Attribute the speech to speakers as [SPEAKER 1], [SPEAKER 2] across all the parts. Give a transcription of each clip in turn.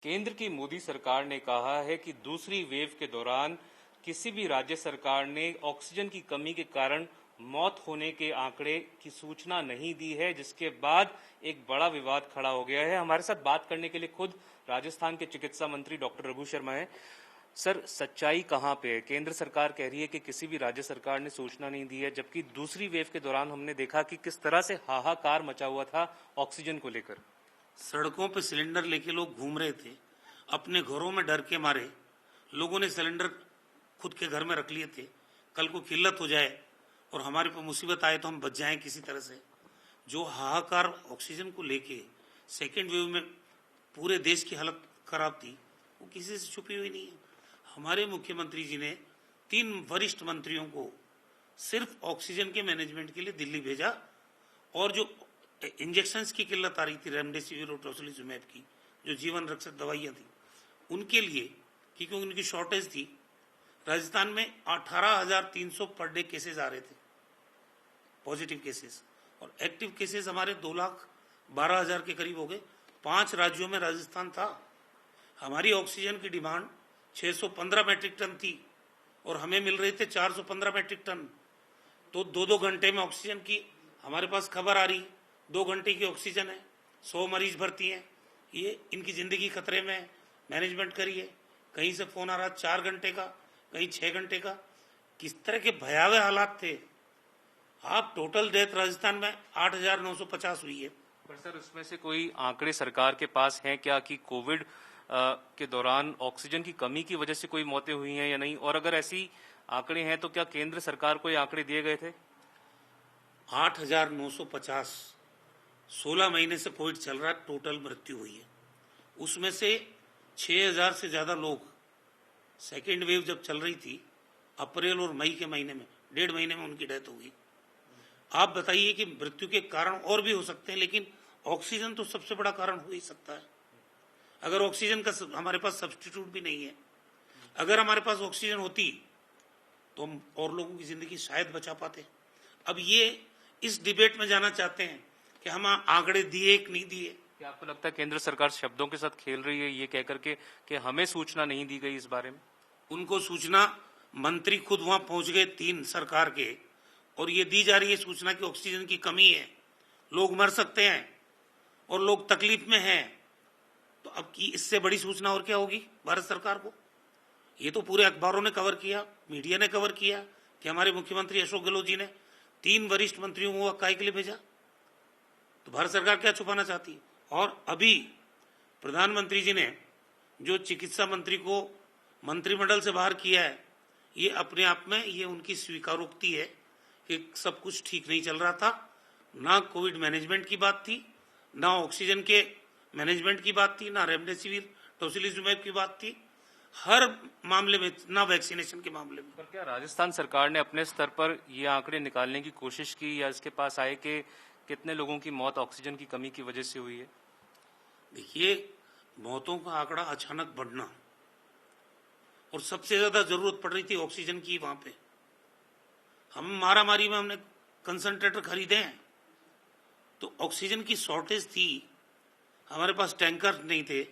[SPEAKER 1] केंद्र की मोदी सरकार ने कहा है कि दूसरी वेव के दौरान किसी भी राज्य सरकार ने ऑक्सीजन की कमी के कारण मौत होने के आंकड़े की सूचना नहीं दी है, जिसके बाद एक बड़ा विवाद खड़ा हो गया है। हमारे साथ बात करने के लिए खुद राजस्थान के चिकित्सा मंत्री डॉक्टर रघु शर्मा हैं। सर, सच्चाई कहां पे है? केंद्र सरकार कह रही है कि किसी भी राज्य सरकार ने सूचना नहीं दी है, जबकि दूसरी वेव के दौरान हमने देखा कि किस तरह से हाहाकार मचा हुआ था ऑक्सीजन को लेकर।
[SPEAKER 2] सड़कों पे सिलेंडर लेके लोग घूम रहे थे। अपने घरों में डर के मारे लोगों ने सिलेंडर खुद के घर में रख लिए थे, कल को किल्लत हो जाए और हमारे पर मुसीबत आए तो हम बच जाएं किसी तरह से। जो हाहाकार ऑक्सीजन को लेके सेकेंड वेव में पूरे देश की हालत खराब थी, वो किसी से छुपी हुई नहीं है। हमारे मुख्यमंत्री जी ने 3 वरिष्ठ मंत्रियों को सिर्फ ऑक्सीजन के मैनेजमेंट के लिए दिल्ली भेजा, और जो इंजेक्शंस की किल्लत आ रही थी, रेमडेसिविर और टोसिलिजुमैब की, जो जीवन रक्षक दवाइयां थी, उनके लिए, क्योंकि उनकी शॉर्टेज थी, राजस्थान में 18,300 पर डे केसेस आ रहे थे, पॉजिटिव केसेस, और एक्टिव केसेस हमारे 2,12,000 के करीब हो गए। 5 राज्यों में राजस्थान था। हमारी ऑक्सीजन की डिमांड 615 मैट्रिक टन थी और हमें मिल रही थे 415 मैट्रिक टन। तो 2-2 घंटे में ऑक्सीजन की हमारे पास खबर आ रही, 2 घंटे की ऑक्सीजन है, 100 मरीज भर्ती हैं, ये इनकी जिंदगी खतरे में, मैनेजमेंट करिए। कहीं से फोन आ रहा 4 घंटे का, कहीं 6 घंटे का। किस तरह के भयावह हालात थे। आप टोटल डेथ राजस्थान में 8,950 हुई है।
[SPEAKER 1] पर सर, उसमें से कोई आंकड़े सरकार के पास हैं क्या कि कोविड के दौरान ऑक्सीजन की कमी की वजह से कोई मौतें हुई हैं या नहीं? और अगर ऐसी आंकड़े हैं तो क्या केंद्र सरकार को ये आंकड़े दिए गए थे?
[SPEAKER 2] 8,950 16 महीने से कोविड चल रहा है, टोटल मृत्यु हुई है। उसमें से 6,000 से ज्यादा लोग सेकेंड वेव जब चल रही थी, अप्रैल और मई के महीने में, 1.5 महीने में उनकी डेथ हो गई। आप बताइए कि मृत्यु के कारण और भी हो सकते हैं, लेकिन ऑक्सीजन तो सबसे बड़ा कारण हो ही सकता है। अगर ऑक्सीजन का हमारे पास सब्स्टिट्यूट भी नहीं है, अगर हमारे पास ऑक्सीजन होती तो हम और लोगों की जिंदगी शायद बचा पाते। अब ये इस डिबेट में जाना चाहते हैं कि हम आंकड़े दिए कि नहीं दिए।
[SPEAKER 1] क्या आपको लगता है केंद्र सरकार शब्दों के साथ खेल रही है, ये कहकर के कि हमें सूचना नहीं दी गई इस बारे में?
[SPEAKER 2] उनको सूचना, मंत्री खुद वहां पहुंच गए 3 सरकार के, और ये दी जा रही है सूचना कि ऑक्सीजन की कमी है, लोग मर सकते हैं और लोग तकलीफ में हैं। तो अब की इससे बड़ी सूचना और क्या होगी भारत सरकार को? ये तो पूरे अखबारों ने कवर किया, मीडिया ने कवर किया कि हमारे मुख्यमंत्री अशोक गहलोत जी ने 3 वरिष्ठ मंत्रियों को काय के लिए भेजा। तो भारत सरकार क्या छुपाना चाहती है? और अभी प्रधानमंत्री जी ने जो चिकित्सा मंत्री को मंत्रिमंडल से बाहर किया है, ये अपने आप में ये उनकी स्वीकारोक्ति है कि सब कुछ ठीक नहीं चल रहा था। ना कोविड मैनेजमेंट की बात थी, ना ऑक्सीजन के मैनेजमेंट की बात थी, ना रेमडेसिविर टोसिलिजुमैब की बात थी, हर मामले में, ना वैक्सीनेशन के मामले में।
[SPEAKER 1] पर क्या राजस्थान सरकार ने अपने स्तर पर ये आंकड़े निकालने की कोशिश की, या इसके पास आए कि कितने लोगों की मौत ऑक्सीजन की कमी की वजह से हुई है?
[SPEAKER 2] देखिए, मौतों का आंकड़ा अचानक बढ़ना, और सबसे ज्यादा जरूरत पड़ रही थी ऑक्सीजन की वहां पे। हम मारामारी में हमने कंसंट्रेटर खरीदे हैं, तो ऑक्सीजन की शॉर्टेज थी, हमारे पास टैंकर नहीं थे।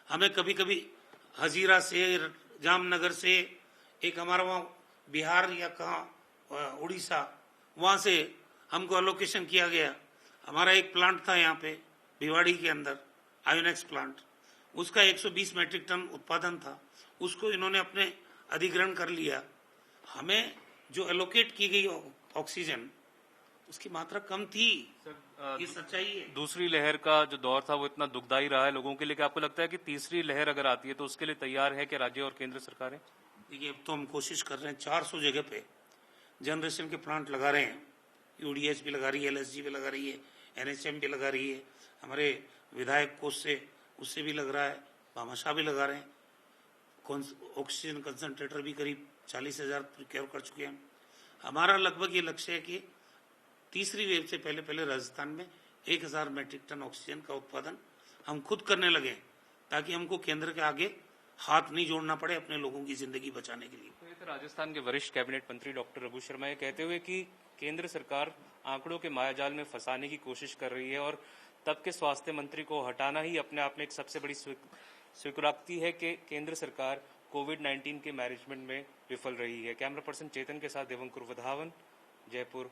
[SPEAKER 2] हमें कभी कभी हजीरा से, जामनगर से, एक हमारा वहाँ बिहार या कहाँ उड़ीसा, वहाँ से हमको अलोकेशन किया गया। हमारा एक प्लांट था यहाँ पे भिवाड़ी के अंदर, आयोनेक्स प्लांट, उसका 120 मैट्रिक टन उत्पादन था, उसको इन्होंने अपने अधिग्रहण कर लिया। हमें जो एलोकेट की गई ऑक्सीजन, उसकी मात्रा कम थी। ये सच्चाई है।
[SPEAKER 1] दूसरी लहर का जो दौर था वो इतना दुखदाई रहा है लोगों के लिए कि आपको लगता है कि तीसरी लहर अगर आती है तो उसके लिए तैयार है कि राज्य और केंद्र सरकारें?
[SPEAKER 2] देखिए, अब तो हम कोशिश कर रहे हैं, 400 जगह पे जनरेशन के प्लांट लगा रहे हैं। यूडीएच भी लगा रही है, एलएसजी भी लगा रही है, एनएचएम भी लगा रही है, हमारे विधायक कोष से उससे भी लग रहा है, भामाशाह भी लगा रहे हैं। ऑक्सीजन कंसंट्रेटर भी करीब 40,000 प्रोक्योर कर चुके हैं। हमारा लगभग ये लक्ष्य है कि तीसरी वेव से पहले पहले राजस्थान में 1,000 मैट्रिक टन ऑक्सीजन का उत्पादन हम खुद करने लगे, ताकि हमको केंद्र के आगे हाथ नहीं जोड़ना पड़े अपने लोगों की जिंदगी बचाने के लिए।
[SPEAKER 1] तो ये तो राजस्थान के वरिष्ठ कैबिनेट मंत्री डॉक्टर रघु शर्मा ये कहते हुए कि केंद्र सरकार आंकड़ों के मायाजाल में फंसाने की कोशिश कर रही है और तब के स्वास्थ्य मंत्री को हटाना ही अपने आप में एक सबसे बड़ी स्वीकारोक्ति है कि केंद्र सरकार कोविड-19 के मैनेजमेंट में विफल रही है। कैमरा पर्सन चेतन के साथ देवंकुर वधावन, जयपुर।